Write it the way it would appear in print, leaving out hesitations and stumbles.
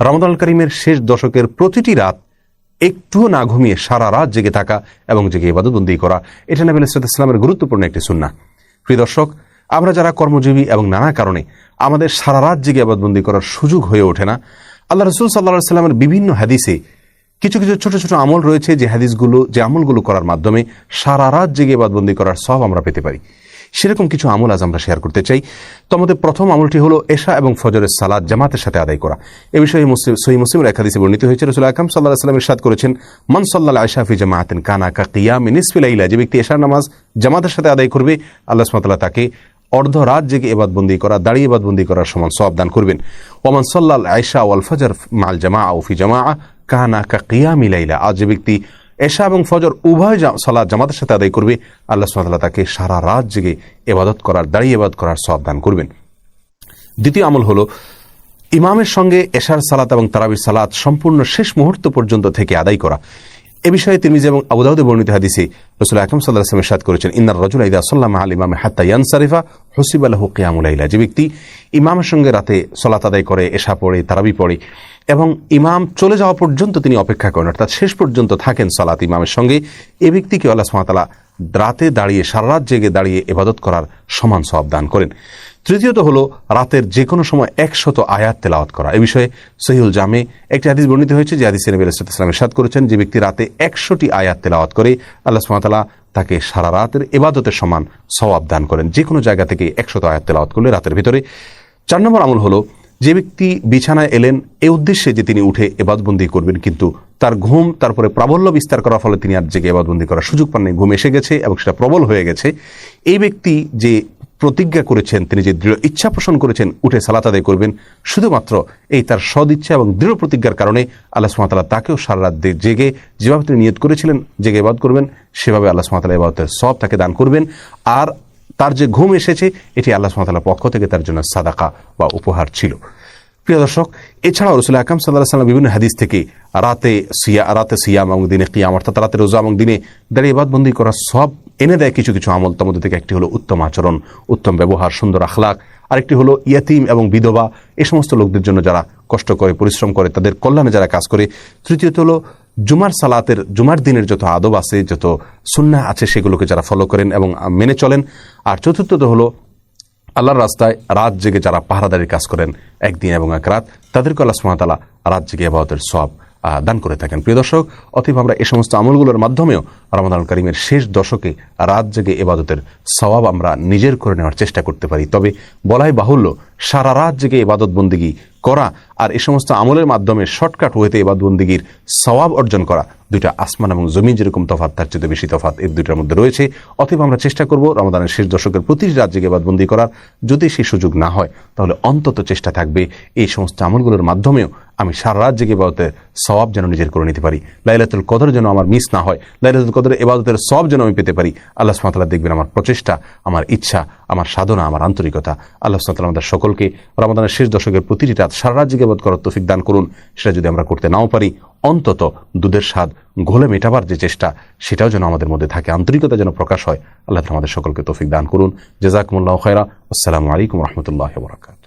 রমাদানুল কারীমের শেষ দশকের প্রতিটি রাত একটুও না ঘুমিয়ে সারা রাত জেগে থাকা এবং জেগে ইবাদতবন্দি করা, এটা নবী আলাইহিস সালামের গুরুত্বপূর্ণ একটি সুন্নাহ। প্রিয় দর্শক, আমরা যারা কর্মজীবী এবং নানা কারণে আমাদের সারা রাত জেগে ইবাদতবন্দি করার সুযোগ হয়ে ওঠে না, আল্লাহ রাসূল সাল্লাল্লাহু আলাইহি ওয়াসাল্লামের বিভিন্ন হাদিসে কিছু কিছু ছোট ছোট আমল রয়েছে যে আমলগুলো করার মাধ্যমে সারা রাত জেগে ইবাদতবন্দি করার সওয়াব আমরা পেতে পারি। সেরকম কিছু আমল আজ আমরা শেয়ার করতে চাই। তো আমাদের প্রথম আমলটি হলো এশা এবং ফজরের সালাত জামাতের সাথে আদায় করা। এ বিষয়ে সহিহ মুসলিমের এক হাদিসে বর্ণিত হয়েছে, রাসূল আকরাম সাল্লাল্লাহু আলাইহি ওয়াসাল্লাম ইরশাদ করেছেন, মান সাল্লাল আশা ফি জামাআতিন কানা কা কিয়ামি নিসফি লাইলা। যে ব্যক্তি এশার নামাজ জামাতের সাথে আদায় করবে, আল্লাহ সুবহানাহু ওয়া তাআলা তাকে অর্ধ রাত জেগে ইবাদতবন্দি করা, দাঁড়িয়ে ইবাদতবন্দি করার সমান সওয়াব দান করবেন। ওমান সাল্লাল আশা ওয়াল ফজর মাল জামাআ ও ফি জামাআ কানা কা কিয়ামি লাইলা। আজ যে ব্যক্তি এশা এবং ফজর উভয় সালাত জামাতের সাথে আদায় করবে, আল্লাহ সুবহানাহু ওয়া তাআলা তাকে সারা রাত জেগে ইবাদত করার, দাঁড়িয়ে ইবাদত করার সওয়াব দান করবেন। দ্বিতীয় আমল হলো ইমামের সঙ্গে এশার সালাত এবং তারাবির সালাত সম্পূর্ণ শেষ মুহূর্ত পর্যন্ত থেকে আদায় করা। এ বিষয়ে তিরমিজি এবং আবু দাউদে বর্ণিত হাদিসে রাসূল আকরাম সাল্লাল্লাহু আলাইহি ওয়াসাল্লাম ইরশাদ করেছেন, ইন্নার রাজুলা ইযা সাল্লা মা'আল ইমামি হাত্তা ইয়ানসারিফা হুসিবা লাহু কিয়ামুল লাইলা। যে ব্যক্তি ইমামের সঙ্গে রাতে সালাত আদায় করে, এশা পড়ে, তারাবি পড়ে এবং ইমাম চলে যাওয়া পর্যন্ত তিনি অপেক্ষা করেন, অর্থাৎ শেষ পর্যন্ত থাকেন সালাত ইমামের সঙ্গে, এ ব্যক্তিকে আল্লাহ সুবহানাহু ওয়া তাআলা রাতে দাঁড়িয়ে, সারা রাত জেগে দাঁড়িয়ে ইবাদত করার সমান সওয়াব দান করেন। তৃতীয়ত হলো রাতের যে কোনো সময় 100 আয়াত তেলাওয়াত করা। এ বিষয়ে সহিহুল জামে একটি হাদিস বর্ণিত হয়েছে, যে হাদিসে নবী আলাইহিস সালাম ইরশাদ করেছেন, যে ব্যক্তি রাতে 100টি আয়াত তেলাওয়াত করে, আল্লাহ সুবহানাহু ওয়া তাআলা তাকে সারা রাতের ইবাদতের সমান সওয়াব দান করেন, যে কোনো জায়গা থেকে 100 আয়াত তেলাওয়াত করলে রাতের ভিতরে। 4 নম্বর আমল হলো, যে ব্যক্তি বিছানায় এলেন এই উদ্দেশ্যে যে তিনি উঠে ইবাদতবন্দি করবেন, কিন্তু তার ঘুম তারপরে প্রাবল্য বিস্তার করার ফলে তিনি আর জেগে ইবাদতবন্দি করার সুযোগ পাননি, ঘুম এসে গেছে এবং সেটা প্রবল হয়ে গেছে, এই ব্যক্তি যে প্রতিজ্ঞা করেছেন, তিনি যে দৃঢ় ইচ্ছা পোষণ করেছেন উঠে সালাত আদায় করবেন, শুধুমাত্র এই তার সদিচ্ছা এবং দৃঢ় প্রতিজ্ঞার কারণে আল্লাহ সুবহানাহু ওয়া তাআলা তাকেও সারা রাত জেগে যেভাবে তিনি নিয়ত করেছিলেন জেগে ইবাদত করবেন, সেভাবে আল্লাহ সুবহানাহু ওয়া তাআলা ইবাদতের সওয়াব তাকে দান করবেন। আর তার যে ঘুম এসেছে, এটি আল্লাহ সুবহানাহু ওয়া তাআলার পক্ষ থেকে তার জন্য সাদাকা বা উপহার ছিল। প্রিয় দর্শক, এছাড়াও রাসূল আকরাম সাল্লাল্লাহু আলাইহি ওয়াসাল্লাম বিভিন্ন হাদিস থেকে রাতে সিয়াম এবং দিনে কিয়াম, অর্থাৎ রাতে রোজা এবং দিনে দাঁড়িয়ে ইবাদতবন্দি করার সওয়াব এনে দেয় কিছু কিছু আমল। তার মধ্যে থেকে একটি হলো উত্তম আচরণ, উত্তম ব্যবহার, সুন্দর আখলাক। আরেকটি হলো ইয়াতিম এবং বিধবা, এই সমস্ত লোকদের জন্য যারা কষ্ট করে, পরিশ্রম করে, তাদের কল্যাণে যারা কাজ করে। তৃতীয়ত হলো জুমার দিনের যত আদব আছে, যত সুন্নাহ আছে, সেগুলোকে যারা ফলো করেন এবং মেনে চলেন। আর চতুর্থত হলো আল্লাহর রাস্তায় রাত জেগে যারা পাহারাদারির কাজ করেন একদিন এবং এক রাত, তাদেরকে আল্লাহ সুবহানাহু ওয়া তাআলা রাত জেগে ইবাদতের সওয়াব দান করে থাকেন। প্রিয় দর্শক, অতএব আমরা এই সমস্ত আমলগুলোর মাধ্যমেও রমাদানুল কারীমের শেষ দশকে রাত জেগে ইবাদতের সওয়াব আমরা নিজের করে নেওয়ার চেষ্টা করতে পারি। তবে বলাই বাহুল্য, সারা রাত জেগে ইবাদত বন্দেগী করা আর এই সমস্ত আমলের মাধ্যমে শর্টকাট ওয়েতে ইবাদত বন্দেগীর সওয়াব অর্জন করা, দুইটা আসমান এবং জমিন যেরকম তফাৎ, তার চেয়ে বেশি তফাৎ এর দুইটার মধ্যে রয়েছে। অতএব আমরা চেষ্টা করব রমাদানের শেষ দশকের প্রতিটি রাত জেগে ইবাদতবন্দি করার। যদি সেই সুযোগ না হয়, তাহলে অন্তত চেষ্টা থাকবে এই সমস্ত আমলগুলোর মাধ্যমেও আমি সারা রাত জেগে ইবাদতের সওয়াব যেন নিজের করে নিতে পারি। লাইলাতুল কদর যেন আমার মিস না হয়, লাইলাতুল কদরের ইবাদতের সওয়াব যেন আমি পেতে পারি। আল্লাহ সুবহানাহু ওয়া তাআলা দেখবেন আমার প্রচেষ্টা, আমার ইচ্ছা, আমার সাধনা, আমার আন্তরিকতা। আল্লাহ সুবহানাহু ওয়া তাআলা আমাদের সকলকে রমাদানের শেষ দশকের প্রতিটি রাত সারা রাত জেগে ইবাদত করার তৌফিক দান করুন। সেটা যদি আমরা করতে নাও পারি, অন্তত দুধের স্বাদ ঘোলে মেটাবার যে চেষ্টা, সেটাও যেন আমাদের মধ্যে থাকে, আন্তরিকতা যেন প্রকাশ হয়। আল্লাহ আমাদের সকলকে তৌফিক দান করুন। জাযাকুমুল্লাহু খায়রা। আসসালামু আলাইকুম ওয়া রাহমাতুল্লাহি ওয়া বারাকাতুহু।